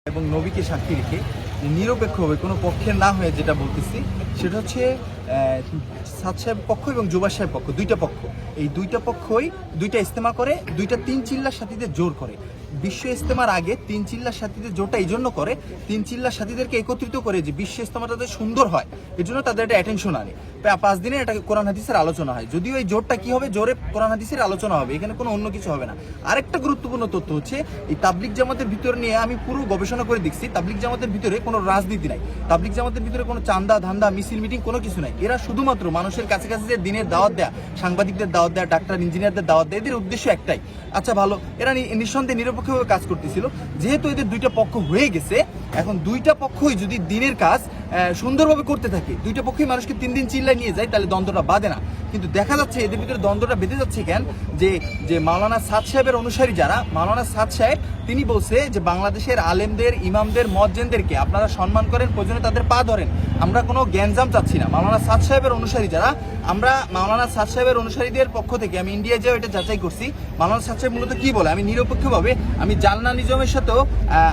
এবং নবীকে সাক্ষী রেখে নিরপেক্ষভাবে কোনো পক্ষের না হয়ে যেটা বলতেছি সেটা হচ্ছে সাদ সাহেব পক্ষ এবং জুবায়ের সাহেব পক্ষ, দুইটা পক্ষ, এই দুইটা পক্ষই দুইটা ইজতেমা করে, দুইটা তিন চিল্লার সাথীদের জোর করে। বিশ্ব ইজতেমার আগে তিন চিল্লার সাথীদের জোরটা এই জন্য করে, তিন চিল্লার সাথীদেরকে একত্রিত করে যে বিশ্ব ইজতেমাটা যাতে সুন্দর হয় এর জন্য তাদের একটা অ্যাটেনশন আনে। প্রায় 5 দিনে এটা কোরআন হাদিসের আলোচনা হয়। যদিও এই জোরটা কি হবে, জোরে কোরআন হাদিসের আলোচনা হবে, এখানে কোনো অন্য কিছু হবে না। আরেকটা গুরুত্বপূর্ণ তথ্য হচ্ছে এই তাবলিগ জামাতের ভিতরে নিয়ে আমি পুরো গবেষণা করে দেখছি, তাবলিগ জামাতের ভিতরে কোনো রাজনীতি নাই, তাবলিগ জামাতের ভিতরে কোনো চান্দা ধান্দা মিছিল মিটিং কোনো কিছু নাই। এরা শুধুমাত্র মানুষের কাছে কাছে যে দিনের দাওয়াত দেয়া, সাংবাদিকদের দাওয়াত দেয়া, ডাক্তার ইঞ্জিনিয়ারদের দাওয়াত দেয়া, এদের উদ্দেশ্য একটাই। আচ্ছা ভালো, এরা নিঃসন্দেহে নিরপেক্ষভাবে কাজ করতেছিল। যেহেতু এদের দুইটা পক্ষ হয়ে গেছে, এখন দুইটা পক্ষই যদি দিনের কাজ সুন্দরভাবে করতে থাকে, দুইটা পক্ষই মানুষকে 3 দিন চিল্লায় নিয়ে যায়, তাহলে দ্বন্দ্বটা বাঁধে না। কিন্তু দেখা যাচ্ছে এদের ভিতরে দ্বন্দ্বটা বেঁধে যাচ্ছে কেন, যে মাওলানা সাদ সাহেবের অনুসারী যারা, মাওলানা সাদ সাহেব তিনি বলছে যে বাংলাদেশের আলেমদের, ইমামদের, মুয়াজ্জিনদেরকে আপনারা সম্মান করেন, প্রয়োজনে তাদের পা ধরেন, আমরা কোনো জ্ঞানজাম চাচ্ছি না। মাওলানা সাদ সাহেবের অনুসারী যারা, আমরা মাওলানা সাদ সাহেবের অনুসারীদের পক্ষ থেকে আমি ইন্ডিয়া যাও এটা যাচাই করছি। মাওলানা সাদ সাহেব মূলত কি বলে, আমি নিরপেক্ষভাবে, আমি জালনা নিজামের সাথেও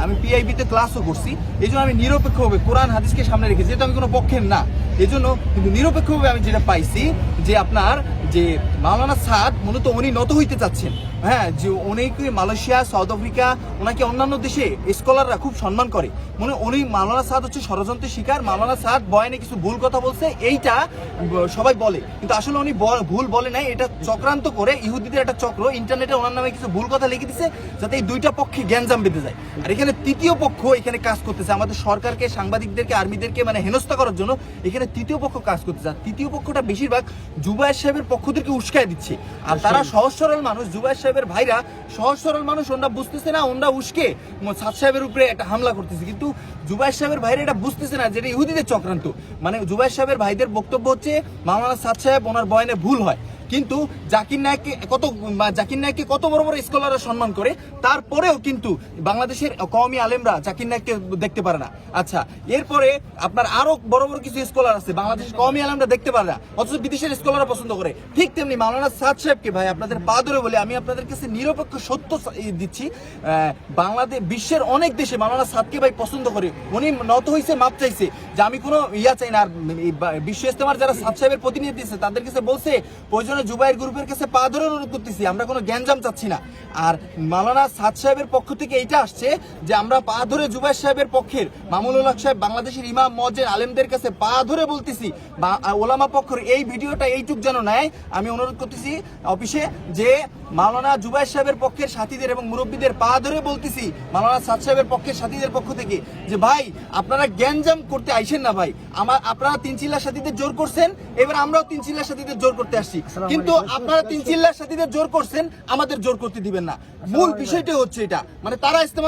আমি পিআইবিতে ক্লাসও করছি, এই জন্য আমি নিরপেক্ষভাবে কোরআন হাদিসকে সামনে রেখেছি, যেহেতু আমি কোনো পক্ষের না, এই জন্য কিন্তু নিরপেক্ষভাবে আমি যেটা পাইছি যে আপনার যে মাওলানা সাদ মূলত উনি নত হইতে চাচ্ছেন, হ্যাঁ, যে অনেকে মালয়েশিয়া, সাউথ আফ্রিকা, ওনাকে অন্যান্য দেশে স্কলাররা খুব সম্মান করে, মানে উনি মাওলানা সাদ হচ্ছে ষড়যন্ত্রের শিকার, মাওলানা সাদ বয়ানে কিছু ভুল কথা বলছে এইটা সবাই বলে, কিন্তু আসলে উনি ভুল বলে নাই, এটা চক্রান্ত করে ইহুদিদের একটা চক্র ইন্টারনেটে ওনার নামে কিছু ভুল কথা লিখে দিছে যাতে এই দুইটা পক্ষে জ্ঞানজাম বেঁধে যায়। আর এখানে তৃতীয় পক্ষ এখানে কাজ করতেছে আমাদের সরকারকে, সাংবাদিকদেরকে, আর্মিদেরকে মানে হেনস্থা করার জন্য এখানে তৃতীয় পক্ষ কাজ করতেছে। আর তৃতীয় পক্ষটা বেশিরভাগ জুবায়ের সাহেবের পক্ষদেরকে উস্কায় দিচ্ছে, আর তারা সহজ সরল মানুষ, জুবায়ের সাহেবের ভাইরা সহজ সরল মানুষ, ওরা বুঝতেছে না, ওরা উস্কে সাদ সাহেবের উপরে একটা হামলা করতেছে, কিন্তু জুবায়ের সাহেবের ভাইরা এটা বুঝতেছে না যেটা ইহুদিদের চক্রান্ত। মানে জুবায়ের সাহেবের ভাইদের বক্তব্য হচ্ছে মাওলানা সাদ সাহেব ওনার বয়ানে ভুল হয়, কিন্তু জাকির নায়েককে কত বড় বড় স্কলাররা সম্মান করে, তারপরেও কিন্তু বাংলাদেশের কওমি আলেমরা জাকির নায়েককে দেখতে পারে না। আচ্ছা, এরপরে আপনার আরো বড় বড় কিছু স্কলার আছে বাংলাদেশের কওমি আলেমরা দেখতে পারে না, অথচ বিদেশের স্কলাররা পছন্দ করে। ঠিক তেমনি মাওলানা সাদ সাহেবকে ভাই আপনাদের পা ধরে বলে আমি আপনাদের কাছে নিরপেক্ষ সত্য দিচ্ছি, বাংলাদেশ বিশ্বের অনেক দেশে মাওলানা সাদকে ভাই পছন্দ করে, উনি নত হয়েছে, মাপ চাইছে, যে আমি কোনো চাই না। আর বিশ্ব ইজতেমার যারা সাদ সাহেবের প্রতিনিধি আছে তাদের কাছে বলছে প্রয়োজনে জুবায়ের গ্রুপের কাছে পা ধরে অনুরোধ করতেছি, আমরা কোনো জ্ঞানজাম চাচ্ছি না। আর মাওলানা সাদ সাহেবের পক্ষ থেকে এইটা আসছে যে আমরা পা ধরে জুবায়ের সাহেবের পক্ষের মামুনুল হক সাহেব, বাংলাদেশের ইমাম, মুয়াজ্জিন, আলেমদের কাছে পা ধরে বলতেছি, ওলামা পক্ষের এই ভিডিওটা এইটুক যেন নেয়, আমি অনুরোধ করতেছি অফিসে যে মাওলানা জুবায়ের সাহেবের পক্ষের সাথীদের এবং মুরব্বীদের পা ধরে বলতেছি, মাওলানা সাদ সাহেবের পক্ষের সাথীদের পক্ষ থেকে, যে ভাই আপনারা জ্ঞানজাম করতে আইসেন না ভাই, আপনারা তিন চিল্লার সাথীদের জোর করছেন, এবার আমরাও তিন চিল্লার সাথীদের জোর করতে আসছি, কিন্তু আপনারা তিন চিল্লার সাথীদের জোর করছেন, আমাদের জোর করতে দিবেন না। মূল বিষয়টা হচ্ছে এটা, মানে তারা ইস্তেমা